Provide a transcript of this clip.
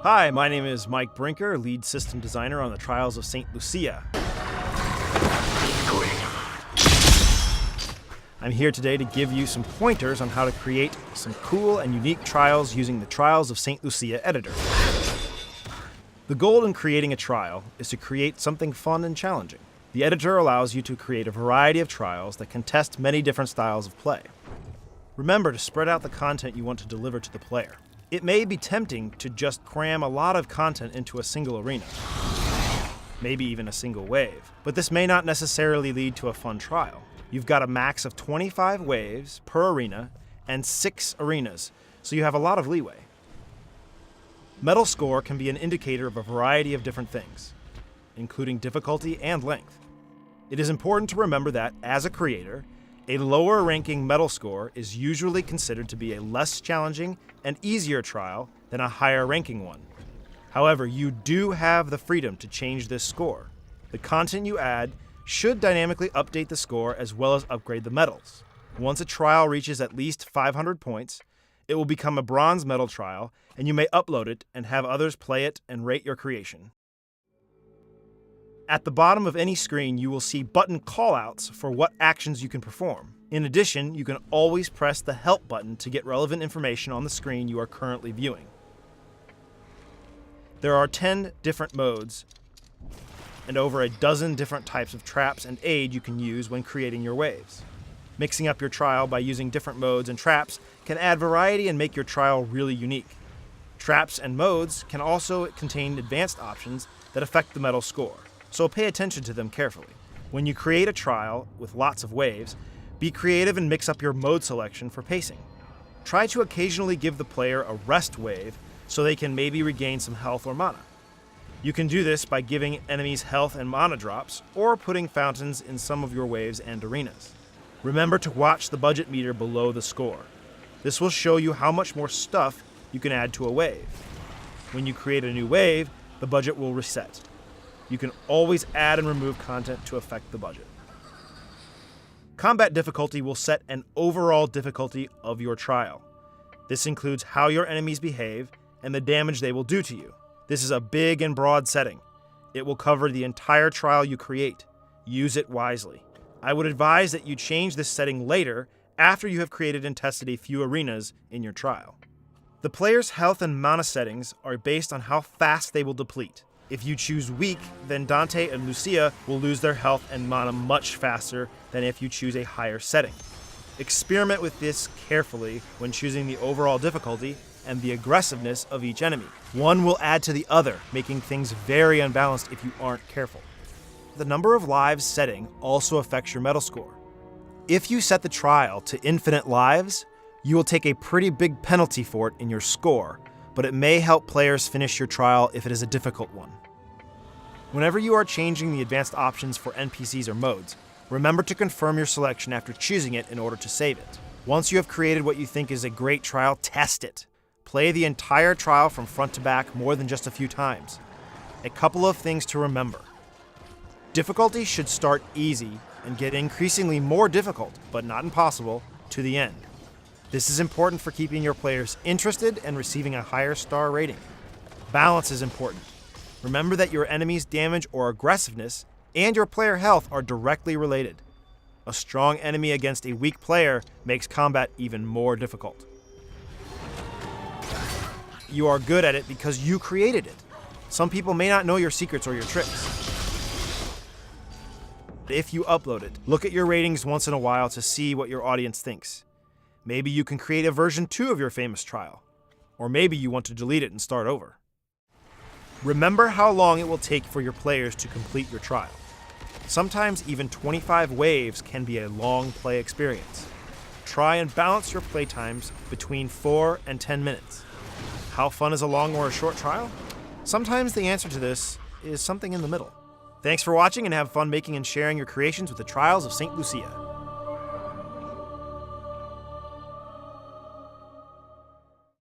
Hi, my name is Mike Brinker, lead system designer on the Trials of St. Lucia. I'm here today to give you some pointers on how to create some cool and unique trials using the Trials of St. Lucia editor. The goal in creating a trial is to create something fun and challenging. The editor allows you to create a variety of trials that can test many different styles of play. Remember to spread out the content you want to deliver to the player. It may be tempting to just cram a lot of content into a single arena, maybe even a single wave, but this may not necessarily lead to a fun trial. You've got a max of 25 waves per arena and 6 arenas, so you have a lot of leeway. Medal score can be an indicator of a variety of different things, including difficulty and length. It is important to remember that, as a creator, a lower ranking medal score is usually considered to be a less challenging and easier trial than a higher ranking one. However, you do have the freedom to change this score. The content you add should dynamically update the score as well as upgrade the medals. Once a trial reaches at least 500 points, it will become a bronze medal trial, and you may upload it and have others play it and rate your creation. At the bottom of any screen, you will see button callouts for what actions you can perform. In addition, you can always press the Help button to get relevant information on the screen you are currently viewing. There are 10 different modes and over a dozen different types of traps and aid you can use when creating your waves. Mixing up your trial by using different modes and traps can add variety and make your trial really unique. Traps and modes can also contain advanced options that affect the medal score, so pay attention to them carefully. When you create a trial with lots of waves, be creative and mix up your mode selection for pacing. Try to occasionally give the player a rest wave so they can maybe regain some health or mana. You can do this by giving enemies health and mana drops, or putting fountains in some of your waves and arenas. Remember to watch the budget meter below the score. This will show you how much more stuff you can add to a wave. When you create a new wave, the budget will reset. You can always add and remove content to affect the budget. Combat difficulty will set an overall difficulty of your trial. This includes how your enemies behave and the damage they will do to you. This is a big and broad setting. It will cover the entire trial you create. Use it wisely. I would advise that you change this setting later after you have created and tested a few arenas in your trial. The player's health and mana settings are based on how fast they will deplete. If you choose weak, then Dante and Lucia will lose their health and mana much faster than if you choose a higher setting. Experiment with this carefully when choosing the overall difficulty and the aggressiveness of each enemy. One will add to the other, making things very unbalanced if you aren't careful. The number of lives setting also affects your medal score. If you set the trial to infinite lives, you will take a pretty big penalty for it in your score, but it may help players finish your trial if it is a difficult one. Whenever you are changing the advanced options for NPCs or modes, remember to confirm your selection after choosing it in order to save it. Once you have created what you think is a great trial, test it. Play the entire trial from front to back more than just a few times. A couple of things to remember. Difficulty should start easy and get increasingly more difficult, but not impossible, to the end. This is important for keeping your players interested and receiving a higher star rating. Balance is important. Remember that your enemy's damage or aggressiveness and your player health are directly related. A strong enemy against a weak player makes combat even more difficult. You are good at it because you created it. Some people may not know your secrets or your tricks. If you upload it, look at your ratings once in a while to see what your audience thinks. Maybe you can create a version 2 of your famous trial. Or maybe you want to delete it and start over. Remember how long it will take for your players to complete your trial. Sometimes even 25 waves can be a long play experience. Try and balance your play times between 4 and 10 minutes. How fun is a long or a short trial? Sometimes the answer to this is something in the middle. Thanks for watching and have fun making and sharing your creations with the Trials of St. Lucia.